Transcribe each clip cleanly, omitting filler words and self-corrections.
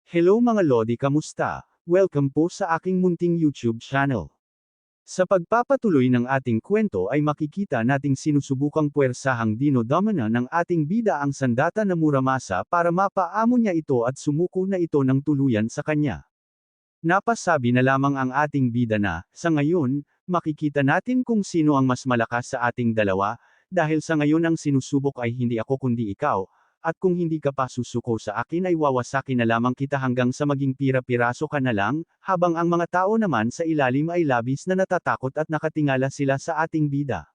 Hello mga Lodi, kamusta? Welcome po sa aking munting YouTube channel. Sa pagpapatuloy ng ating kwento ay makikita nating sinusubukang puwersahang dinodomina ng ating bida ang sandata na Muramasa para mapaamo niya ito at sumuko na ito ng tuluyan sa kanya. Napasabi na lamang ang ating bida na, sa ngayon, makikita natin kung sino ang mas malakas sa ating dalawa, dahil sa ngayon ang sinusubok ay hindi ako kundi ikaw, at kung hindi ka pa susuko sa akin ay wawasakin na lamang kita hanggang sa maging pira-piraso ka na lang, habang ang mga tao naman sa ilalim ay labis na natatakot at nakatingala sila sa ating bida.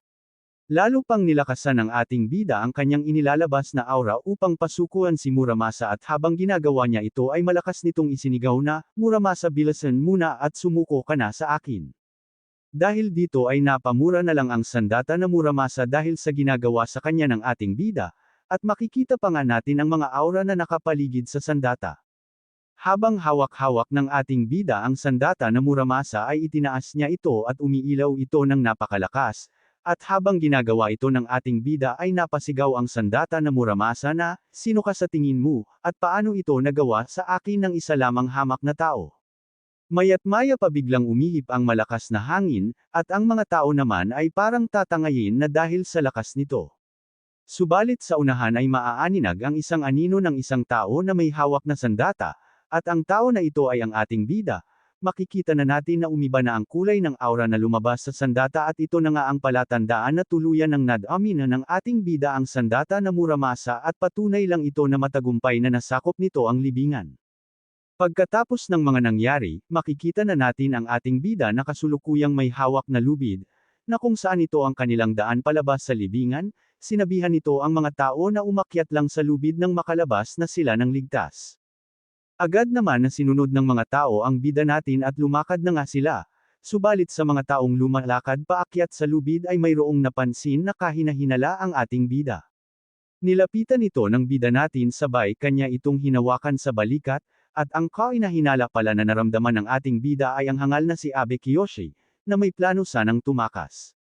Lalo pang nilakasan ng ating bida ang kanyang inilalabas na aura upang pasukuan si Muramasa at habang ginagawa niya ito ay malakas nitong isinigaw na, Muramasa bilasan muna at sumuko ka na sa akin. Dahil dito ay napamura na lang ang sandata na Muramasa dahil sa ginagawa sa kanya ng ating bida, at makikita pa nga natin ang mga aura na nakapaligid sa sandata. Habang hawak-hawak ng ating bida ang sandata na Muramasa ay itinaas niya ito at umiilaw ito ng napakalakas, at habang ginagawa ito ng ating bida ay napasigaw ang sandata na Muramasa na, sino ka sa tingin mo, at paano ito nagawa sa akin ng isa lamang hamak na tao? Maya't maya pa biglang umihip ang malakas na hangin, at ang mga tao naman ay parang tatangayin na dahil sa lakas nito. Subalit sa unahan ay maaaninag ang isang anino ng isang tao na may hawak na sandata, at ang tao na ito ay ang ating bida. Makikita na natin na umiba na ang kulay ng aura na lumabas sa sandata at ito na nga ang palatandaan na tuluyan ng nadamina ng ating bida ang sandata na Muramasa at patunay lang ito na matagumpay na nasakop nito ang libingan. Pagkatapos ng mga nangyari, makikita na natin ang ating bida na kasulukuyang may hawak na lubid, na kung saan ito ang kanilang daan palabas sa libingan, sinabihan nito ang mga tao na umakyat lang sa lubid nang makalabas na sila ng ligtas. Agad naman na sinunod ng mga tao ang bida natin at lumakad na nga sila, subalit sa mga taong lumalakad paakyat sa lubid ay mayroong napansin na kahina-hinala ang ating bida. Nilapitan ito ng bida natin sabay kanya itong hinawakan sa balikat, at ang kahina-hinala pala na naramdaman ng ating bida ay ang hangal na si Abe Kiyoshi, na may plano sanang tumakas.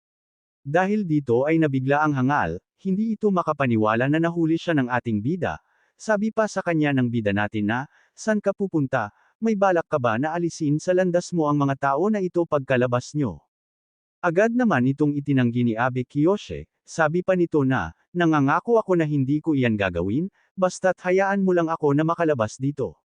Dahil dito ay nabigla ang hangal, hindi ito makapaniwala na nahuli siya ng ating bida. Sabi pa sa kanya ng bida natin na, "San ka pupunta? May balak ka ba na alisin sa landas mo ang mga tao na ito pagkalabas nyo?" Agad naman itong itinanggi ni Abe Kiyoshi, sabi pa nito na, "Nangangako ako na hindi ko iyan gagawin, basta't hayaan mo lang ako na makalabas dito.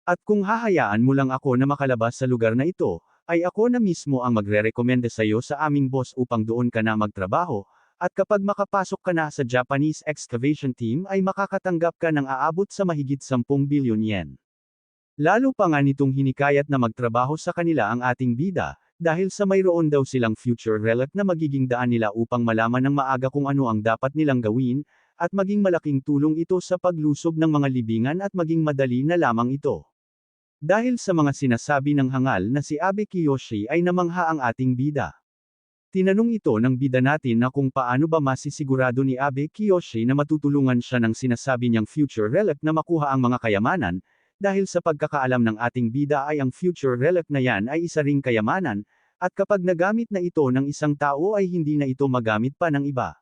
At kung hahayaan mo lang ako na makalabas sa lugar na ito, ay ako na mismo ang magrerekomenda sa iyo sa aming boss upang doon ka na magtrabaho, at kapag makapasok ka na sa Japanese excavation team ay makakatanggap ka ng aabot sa mahigit 10 bilyon yen." Lalo pa nga nitong hinikayat na magtrabaho sa kanila ang ating bida, dahil sa mayroon daw silang future relic na magiging daan nila upang malaman ng maaga kung ano ang dapat nilang gawin, at maging malaking tulong ito sa paglusob ng mga libingan at maging madali na lamang ito. Dahil sa mga sinasabi ng hangal na si Abe Kiyoshi ay namangha ang ating bida. Tinanong ito ng bida natin na kung paano ba masisigurado ni Abe Kiyoshi na matutulungan siya ng sinasabi niyang future relic na makuha ang mga kayamanan, dahil sa pagkakaalam ng ating bida ay ang future relic na yan ay isa ring kayamanan, at kapag nagamit na ito ng isang tao ay hindi na ito magamit pa ng iba.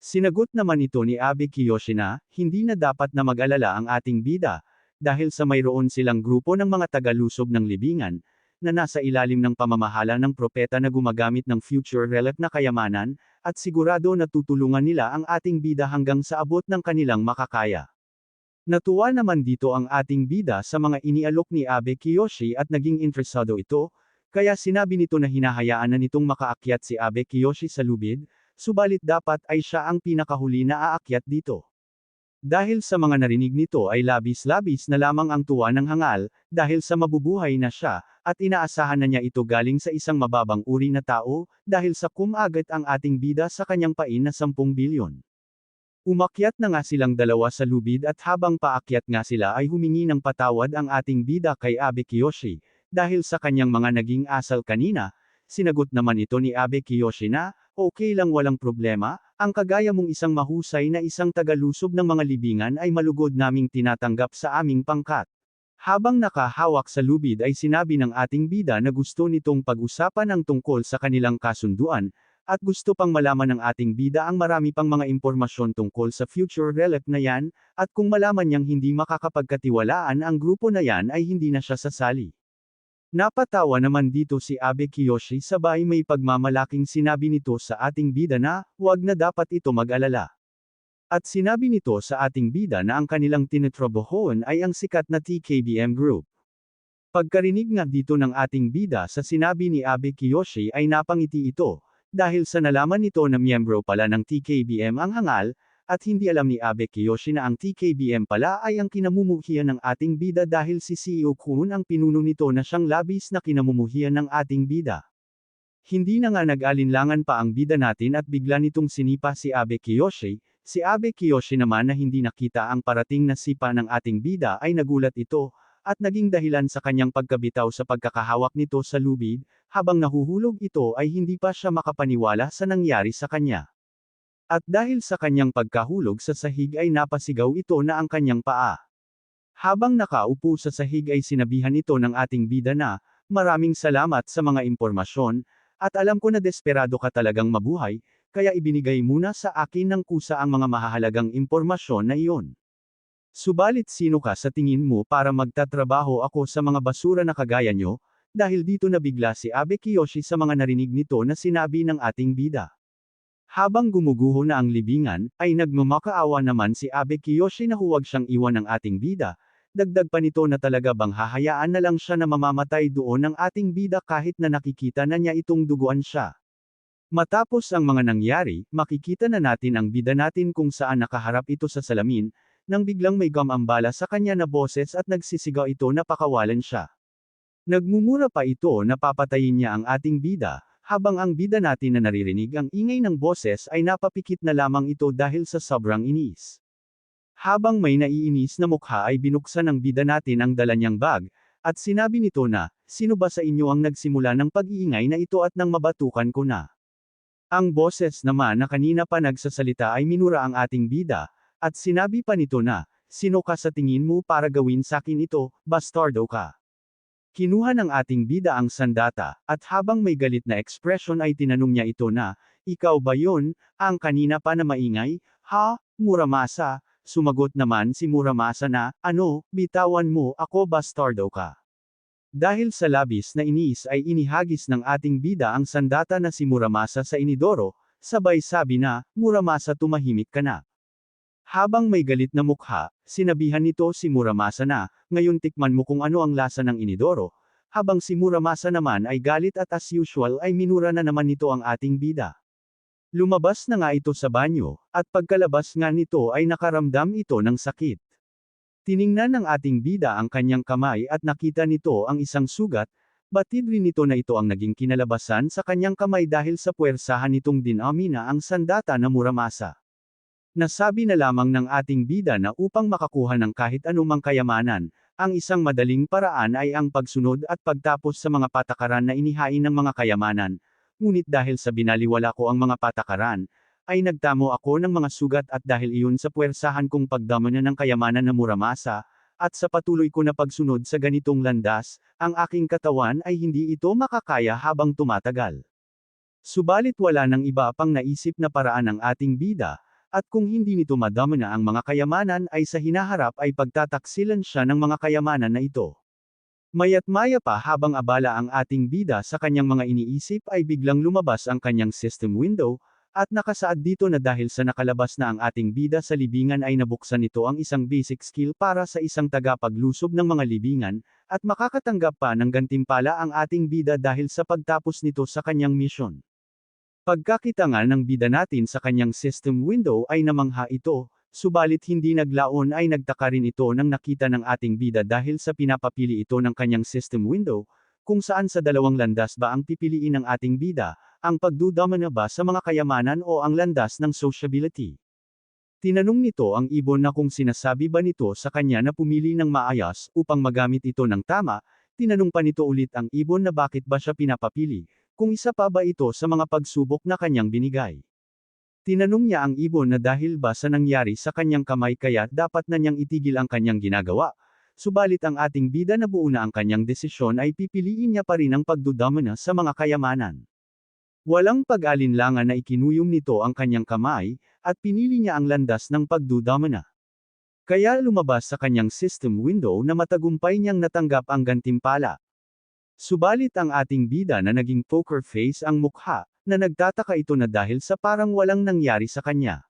Sinagot naman ito ni Abe Kiyoshi na, hindi na dapat na mag-alala ang ating bida, dahil sa mayroon silang grupo ng mga tagalusob ng libingan, na nasa ilalim ng pamamahala ng propeta na gumagamit ng future relic na kayamanan, at sigurado na tutulungan nila ang ating bida hanggang sa abot ng kanilang makakaya. Natuwa naman dito ang ating bida sa mga inialok ni Abe Kiyoshi at naging interesado ito, kaya sinabi nito na hinahayaan na nitong makaakyat si Abe Kiyoshi sa lubid, subalit dapat ay siya ang pinakahuli na aakyat dito. Dahil sa mga narinig nito ay labis-labis na lamang ang tuwa ng hangal, dahil sa mabubuhay na siya, at inaasahan na niya ito galing sa isang mababang uri na tao, dahil sa kumagat ang ating bida sa kanyang pain na 10 bilyon. Umakyat na nga silang dalawa sa lubid at habang paakyat nga sila ay humingi ng patawad ang ating bida kay Abe Kiyoshi, dahil sa kanyang mga naging asal kanina. Sinagot naman ito ni Abe Kiyoshi na, "Okay lang, walang problema, ang kagaya mong isang mahusay na isang tagalusob ng mga libingan ay malugod naming tinatanggap sa aming pangkat." Habang nakahawak sa lubid ay sinabi ng ating bida na gusto nitong pag-usapan ang tungkol sa kanilang kasunduan, at gusto pang malaman ng ating bida ang marami pang mga impormasyon tungkol sa future relic na yan, at kung malaman niyang hindi makakapagkatiwalaan ang grupo na yan ay hindi na siya sasali. Napatawa naman dito si Abe Kiyoshi sabay may pagmamalaking sinabi nito sa ating bida na, huwag na dapat ito mag-alala. At sinabi nito sa ating bida na ang kanilang tinitrabahoan ay ang sikat na TKBM Group. Pagkarinig nga dito ng ating bida sa sinabi ni Abe Kiyoshi ay napangiti ito, dahil sa nalaman nito na miyembro pala ng TKBM ang hangal, at hindi alam ni Abe Kiyoshi na ang TKBM pala ay ang kinamumuhian ng ating bida dahil si CEO Kun ang pinuno nito na siyang labis na kinamumuhian ng ating bida. Hindi na nga nag-alinlangan pa ang bida natin at bigla nitong sinipa si Abe Kiyoshi. Si Abe Kiyoshi naman na hindi nakita ang parating na sipa ng ating bida ay nagulat ito, at naging dahilan sa kanyang pagkabitaw sa pagkakahawak nito sa lubid, habang nahuhulog ito ay hindi pa siya makapaniwala sa nangyari sa kanya. At dahil sa kanyang pagkahulog sa sahig ay napasigaw ito na ang kanyang paa. Habang nakaupo sa sahig ay sinabihan ito ng ating bida na, maraming salamat sa mga impormasyon, at alam ko na desperado ka talagang mabuhay, kaya ibinigay muna sa akin ng kusa ang mga mahahalagang impormasyon na iyon. Subalit sino ka sa tingin mo para magtatrabaho ako sa mga basura na kagaya nyo, dahil dito nabigla si Abe Kiyoshi sa mga narinig nito na sinabi ng ating bida. Habang gumuguho na ang libingan, ay nagmamakaawa naman si Abe Kiyoshi na huwag siyang iwan ng ating bida, dagdag pa nito na talaga bang hahayaan na lang siya na mamamatay doon ng ating bida kahit na nakikita na niya itong duguan siya. Matapos ang mga nangyari, makikita na natin ang bida natin kung saan nakaharap ito sa salamin, nang biglang may gumambala sa kanya na boses at nagsisigaw ito na pakawalan siya. Nagmumura pa ito na papatayin niya ang ating bida, habang ang bida natin na naririnig ang ingay ng boses ay napapikit na lamang ito dahil sa sobrang inis. Habang may naiinis na mukha ay binuksan ng bida natin ang dala niyang bag, at sinabi nito na, sino ba sa inyo ang nagsimula ng pag-iingay na ito at nang mabatukan ko na? Ang boses naman na kanina pa nagsasalita ay minura ang ating bida, at sinabi pa nito na, sino ka sa tingin mo para gawin sakin ito, bastardo ka. Kinuha ng ating bida ang sandata, at habang may galit na ekspresyon ay tinanong niya ito na, ikaw ba yon, ang kanina pa na maingay, ha, Muramasa? Sumagot naman si Muramasa na, ano, bitawan mo, ako bastardo ka. Dahil sa labis na inis ay inihagis ng ating bida ang sandata na si Muramasa sa inidoro, sabay sabi na, Muramasa tumahimik ka na. Habang may galit na mukha, sinabihan nito si Muramasa na, ngayon tikman mo kung ano ang lasa ng inidoro, habang si Muramasa naman ay galit at as usual ay minura na naman nito ang ating bida. Lumabas na nga ito sa banyo, at pagkalabas nga nito ay nakaramdam ito ng sakit. Tiningnan ng ating bida ang kanyang kamay at nakita nito ang isang sugat, batid rin nito na ito ang naging kinalabasan sa kanyang kamay dahil sa puwersahan nitong dinami na ang sandata na Muramasa. Nasabi na lamang ng ating bida na upang makakuha ng kahit anumang kayamanan, ang isang madaling paraan ay ang pagsunod at pagtapos sa mga patakaran na inihain ng mga kayamanan, ngunit dahil sa binaliwala ko ang mga patakaran, ay nagtamo ako ng mga sugat at dahil iyon sa puwersahan kong pagdamana ng kayamanan na Muramasa, at sa patuloy ko na pagsunod sa ganitong landas, ang aking katawan ay hindi ito makakaya habang tumatagal. Subalit wala nang iba pang naisip na paraan ng ating bida, at kung hindi nito madama na ang mga kayamanan ay sa hinaharap ay pagtataksilan siya ng mga kayamanan na ito. Maya't maya pa habang abala ang ating bida sa kanyang mga iniisip ay biglang lumabas ang kanyang system window, at nakasaad dito na dahil sa nakalabas na ang ating bida sa libingan ay nabuksan nito ang isang basic skill para sa isang tagapaglusob ng mga libingan, at makakatanggap pa ng gantimpala ang ating bida dahil sa pagtapos nito sa kanyang mission. Pagkakita nga ng bida natin sa kanyang system window ay namangha ito, subalit hindi naglaon ay nagtaka rin ito nang nakita ng ating bida dahil sa pinapapili ito ng kanyang system window, kung saan sa dalawang landas ba ang pipiliin ng ating bida, ang pagdudama na ba sa mga kayamanan o ang landas ng sociability. Tinanong nito ang ibon na kung sinasabi ba nito sa kanya na pumili ng maayos upang magamit ito ng tama, tinanong pa nito ulit ang ibon na bakit ba siya pinapapili. Kung isa pa ba ito sa mga pagsubok na kanyang binigay. Tinanong niya ang ibon na dahil ba sa nangyari sa kanyang kamay kaya dapat na niyang itigil ang kanyang ginagawa, subalit ang ating bida na buo na ang kanyang desisyon ay pipiliin niya pa rin ang pagdudamana sa mga kayamanan. Walang pag-alinlangan na ikinuyom nito ang kanyang kamay, at pinili niya ang landas ng pagdudamana. Kaya lumabas sa kanyang system window na matagumpay niyang natanggap ang gantimpala. Subalit ang ating bida na naging poker face ang mukha, na nagtataka ito na dahil sa parang walang nangyari sa kanya.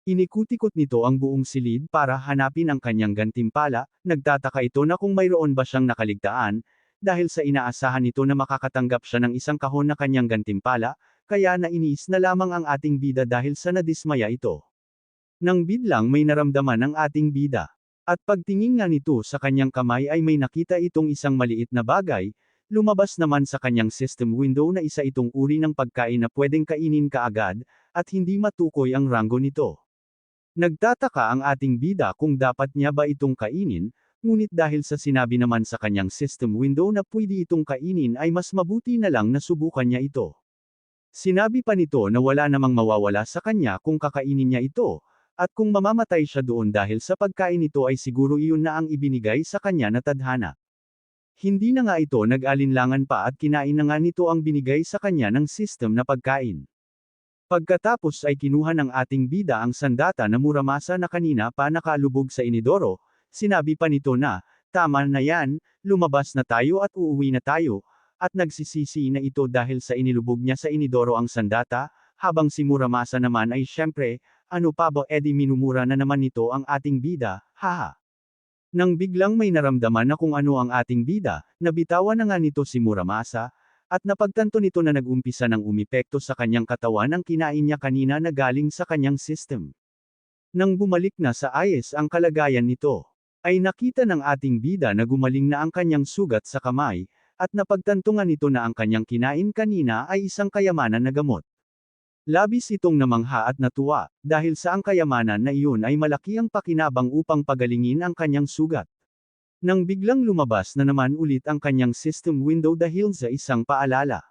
Inikot-ikot nito ang buong silid para hanapin ang kanyang gantimpala, nagtataka ito na kung mayroon ba siyang nakaligtaan, dahil sa inaasahan nito na makakatanggap siya ng isang kahon na kanyang gantimpala, kaya nainis na lamang ang ating bida dahil sa nadismaya ito. Nang biglang may naramdaman ang ating bida. At pagtingin nga nito sa kanyang kamay ay may nakita itong isang maliit na bagay, lumabas naman sa kanyang system window na isa itong uri ng pagkain na pwedeng kainin kaagad, at hindi matukoy ang ranggo nito. Nagtataka ang ating bida kung dapat niya ba itong kainin, ngunit dahil sa sinabi naman sa kanyang system window na pwede itong kainin ay mas mabuti na lang na subukan niya ito. Sinabi pa nito na wala namang mawawala sa kanya kung kakainin niya ito, at kung mamamatay siya doon dahil sa pagkain nito ay siguro iyon na ang ibinigay sa kanya na tadhana. Hindi na nga ito nag-alinlangan pa at kinain na nga nito ang binigay sa kanya ng system na pagkain. Pagkatapos ay kinuha ng ating bida ang sandata na muramasa na kanina pa nakalubog sa inidoro, sinabi pa nito na, tama na yan, lumabas na tayo at uuwi na tayo, at nagsisisi na ito dahil sa inilubog niya sa inidoro ang sandata, habang si Muramasa naman ay syempre, ano pa ba edi minumura na naman nito ang ating bida, haha. Nang biglang may naramdaman na kung ano ang ating bida, nabitawan na nga nito si Muramasa, at napagtanto nito na nag-umpisa ng umepekto sa kanyang katawan ang kinain niya kanina na galing sa kanyang system. Nang bumalik na sa ayos ang kalagayan nito, ay nakita ng ating bida na gumaling na ang kanyang sugat sa kamay, at napagtanto nga nito na ang kanyang kinain kanina ay isang kayamanan na gamot. Labis itong namangha at natuwa, dahil sa ang kayamanan na iyon ay malaki ang pakinabang upang pagalingin ang kanyang sugat. Nang biglang lumabas na naman ulit ang kanyang system window dahil sa isang paalala.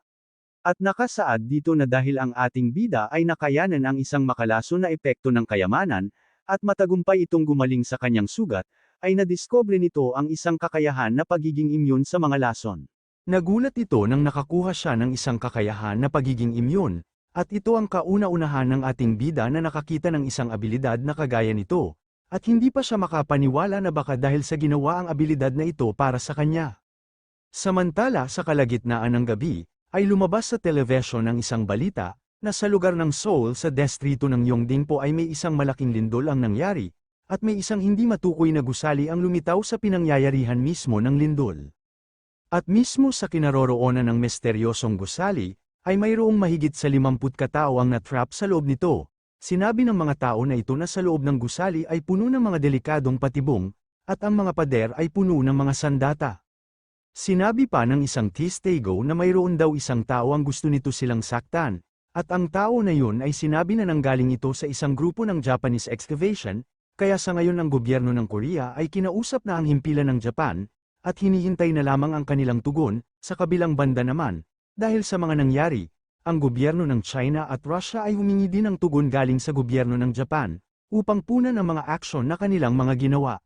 At nakasaad dito na dahil ang ating bida ay nakayanan ang isang makalaso na epekto ng kayamanan, at matagumpay itong gumaling sa kanyang sugat, ay nadiskubre nito ang isang kakayahan na pagiging immune sa mga lason. Nagulat ito nang nakakuha siya ng isang kakayahan na pagiging immune, at ito ang kauna-unahan ng ating bida na nakakita ng isang abilidad na kagaya nito. At hindi pa siya makapaniwala na baka dahil sa ginawa ang abilidad na ito para sa kanya. Samantala sa kalagitnaan ng gabi, ay lumabas sa television ang isang balita, na sa lugar ng Seoul sa distrito ng Yongdingpo ay may isang malaking lindol ang nangyari, at may isang hindi matukoy na gusali ang lumitaw sa pinangyayarihan mismo ng lindol. At mismo sa kinaroroonan ng misteryosong gusali, ay mayroong mahigit sa 50 katao ang natrap sa loob nito. Sinabi ng mga tao na ito na sa loob ng gusali ay puno ng mga delikadong patibong, at ang mga pader ay puno ng mga sandata. Sinabi pa ng isang testigo na mayroon daw isang tao ang gusto nito silang saktan, at ang tao na yun ay sinabi na nanggaling ito sa isang grupo ng Japanese excavation, kaya sa ngayon ang gobyerno ng Korea ay kinausap na ang himpilan ng Japan, at hinihintay na lamang ang kanilang tugon. Sa kabilang banda naman, dahil sa mga nangyari, ang gobyerno ng China at Russia ay humingi din ng tugon galing sa gobyerno ng Japan, upang punan ang mga aksyon na kanilang mga ginawa.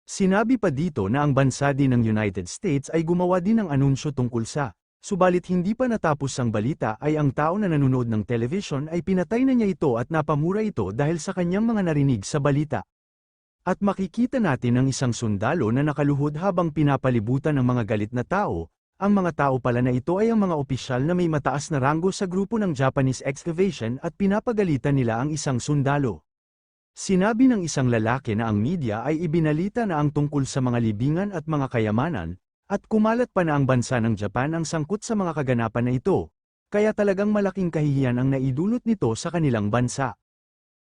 Sinabi pa dito na ang bansa din ng United States ay gumawa din ng anunsyo tungkol sa, subalit hindi pa natapos ang balita ay ang tao na nanonood ng television ay pinatay na niya ito at napamura ito dahil sa kanyang mga narinig sa balita. At makikita natin ang isang sundalo na nakaluhod habang pinapalibutan ng mga galit na tao. Ang mga tao pala na ito ay ang mga opisyal na may mataas na ranggo sa grupo ng Japanese excavation at pinapagalitan nila ang isang sundalo. Sinabi ng isang lalaki na ang media ay ibinalita na ang tungkol sa mga libingan at mga kayamanan, at kumalat pa na ang bansa ng Japan ang sangkot sa mga kaganapan na ito, kaya talagang malaking kahihiyan ang naidulot nito sa kanilang bansa.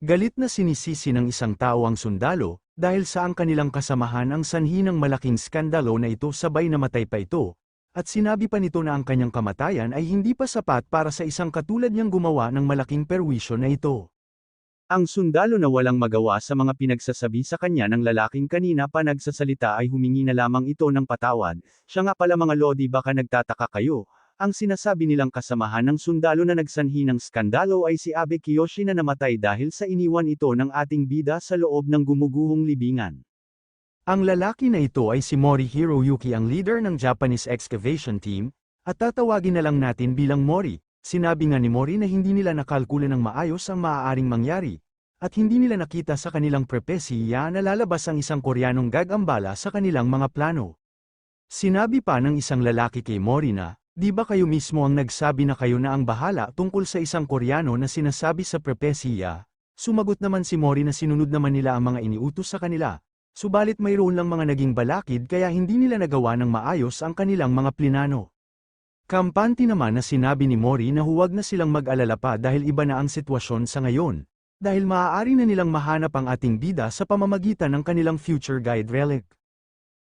Galit na sinisisi ng isang tao ang sundalo, dahil sa ang kanilang kasamahan ang sanhi ng malaking skandalo na ito sabay namatay pa ito. At sinabi pa nito na ang kanyang kamatayan ay hindi pa sapat para sa isang katulad niyang gumawa ng malaking perwisyo na ito. Ang sundalo na walang magawa sa mga pinagsasabi sa kanya ng lalaking kanina pa nagsasalita ay humingi na lamang ito ng patawad. Siya nga pala mga lodi, baka nagtataka kayo, ang sinasabi nilang kasamahan ng sundalo na nagsanhi ng skandalo ay si Abe Kiyoshi na namatay dahil sa iniwan ito ng ating bida sa loob ng gumuguhong libingan. Ang lalaki na ito ay si Mori Hiroyuki, ang leader ng Japanese excavation team, at tatawagin na lang natin bilang Mori, sinabi nga ni Mori na hindi nila nakalkula ng maayos ang maaaring mangyari, at hindi nila nakita sa kanilang propesiya na lalabas ang isang Koreanong gagambala sa kanilang mga plano. Sinabi pa ng isang lalaki kay Mori na, "Di ba kayo mismo ang nagsabi na kayo na ang bahala tungkol sa isang Koreano na sinasabi sa propesiya?" Sumagot naman si Mori na sinunod naman nila ang mga iniutos sa kanila, subalit mayroon lang mga naging balakid kaya hindi nila nagawa ng maayos ang kanilang mga plinano. Kampante naman na sinabi ni Mori na huwag na silang mag-alala pa dahil iba na ang sitwasyon sa ngayon, dahil maaari na nilang mahanap ang ating bida sa pamamagitan ng kanilang future guide relic.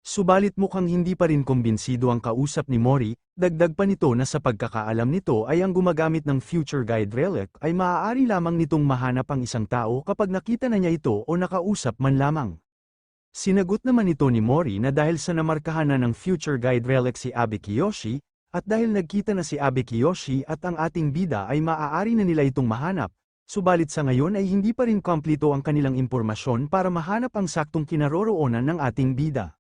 Subalit mukhang hindi pa rin kumbinsido ang kausap ni Mori, dagdag pa nito na sa pagkakaalam nito ay ang gumagamit ng future guide relic ay maaari lamang nitong mahanap ang isang tao kapag nakita na niya ito o nakausap man lamang. Sinagot naman ito ni Mori na dahil sa namarkahan na ng future guide relic si Abe Kiyoshi, at dahil nagkita na si Abe Kiyoshi at ang ating bida ay maaari na nila itong mahanap, subalit sa ngayon ay hindi pa rin kompleto ang kanilang impormasyon para mahanap ang saktong kinaroroonan ng ating bida.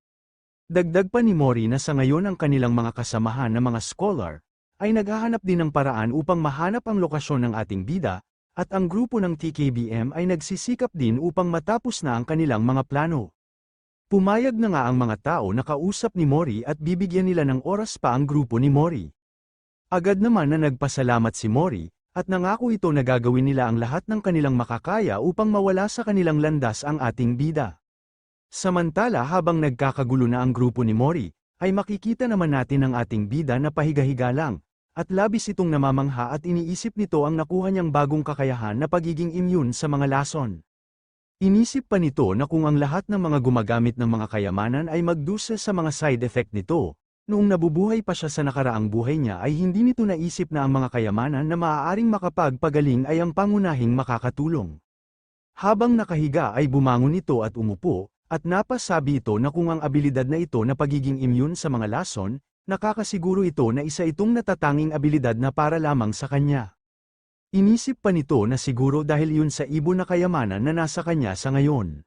Dagdag pa ni Mori na sa ngayon ang kanilang mga kasamahan na mga scholar, ay naghahanap din ng paraan upang mahanap ang lokasyon ng ating bida, at ang grupo ng TKBM ay nagsisikap din upang matapos na ang kanilang mga plano. Pumayag na nga ang mga tao na kausap ni Mori at bibigyan nila ng oras pa ang grupo ni Mori. Agad naman na nagpasalamat si Mori, at nangako ito na gagawin nila ang lahat ng kanilang makakaya upang mawala sa kanilang landas ang ating bida. Samantala habang nagkakagulo na ang grupo ni Mori, ay makikita naman natin ang ating bida na pahiga-higa lang, at labis itong namamangha at iniisip nito ang nakuha niyang bagong kakayahan na pagiging immune sa mga lason. Inisip pa nito na kung ang lahat ng mga gumagamit ng mga kayamanan ay magdusa sa mga side effect nito, noong nabubuhay pa siya sa nakaraang buhay niya ay hindi nito naisip na ang mga kayamanan na maaaring makapagpagaling ay ang pangunahing makakatulong. Habang nakahiga ay bumangon ito at umupo, at napasabi ito na kung ang abilidad na ito na pagiging immune sa mga lason, nakakasiguro ito na isa itong natatanging abilidad na para lamang sa kanya. Inisip pa nito na siguro dahil yun sa ibon na kayamanan na nasa kanya sa ngayon.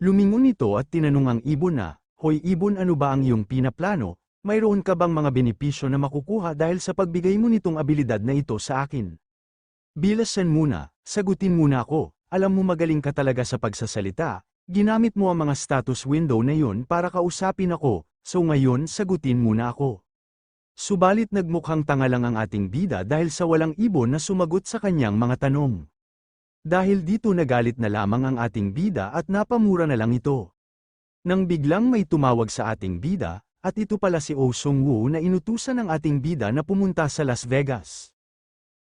Lumingon ito at tinanong ang ibon na, "Hoy ibon, ano ba ang iyong pinaplano? Mayroon ka bang mga benepisyo na makukuha dahil sa pagbigay mo nitong abilidad na ito sa akin?" "Bilasan muna, sagutin muna ako, alam mo magaling ka talaga sa pagsasalita. Ginamit mo ang mga status window na yun para kausapin ako, so ngayon sagutin muna ako." Subalit nagmukhang tanga lang ang ating bida dahil sa walang ibon na sumagot sa kanyang mga tanong. Dahil dito nagalit na lamang ang ating bida at napamura na lang ito. Nang biglang may tumawag sa ating bida, at ito pala si Oh Sung-woo na inutusan ng ating bida na pumunta sa Las Vegas.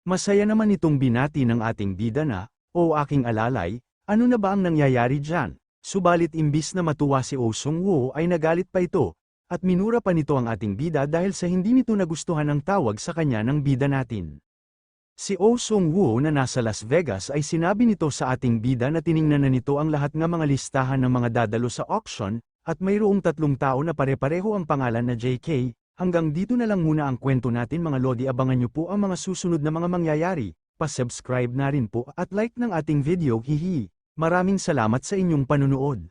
Masaya naman itong binati ng ating bida na, "O aking alalay, ano na ba ang nangyayari dyan?" Subalit imbis na matuwa si Oh Sung-woo ay nagalit pa ito, at minura pa nito ang ating bida dahil sa hindi nito nagustuhan ang tawag sa kanya ng bida natin. Si Oh Sung-woo na nasa Las Vegas ay sinabi nito sa ating bida na tiningnan na nito ang lahat ng mga listahan ng mga dadalo sa auction, at mayroong 3 tao na pare-pareho ang pangalan na JK. Hanggang dito na lang muna ang kwento natin mga lodi, abangan nyo po ang mga susunod na mga mangyayari, pa-subscribe na rin po at like ng ating video, hihi. Maraming salamat sa inyong panunood.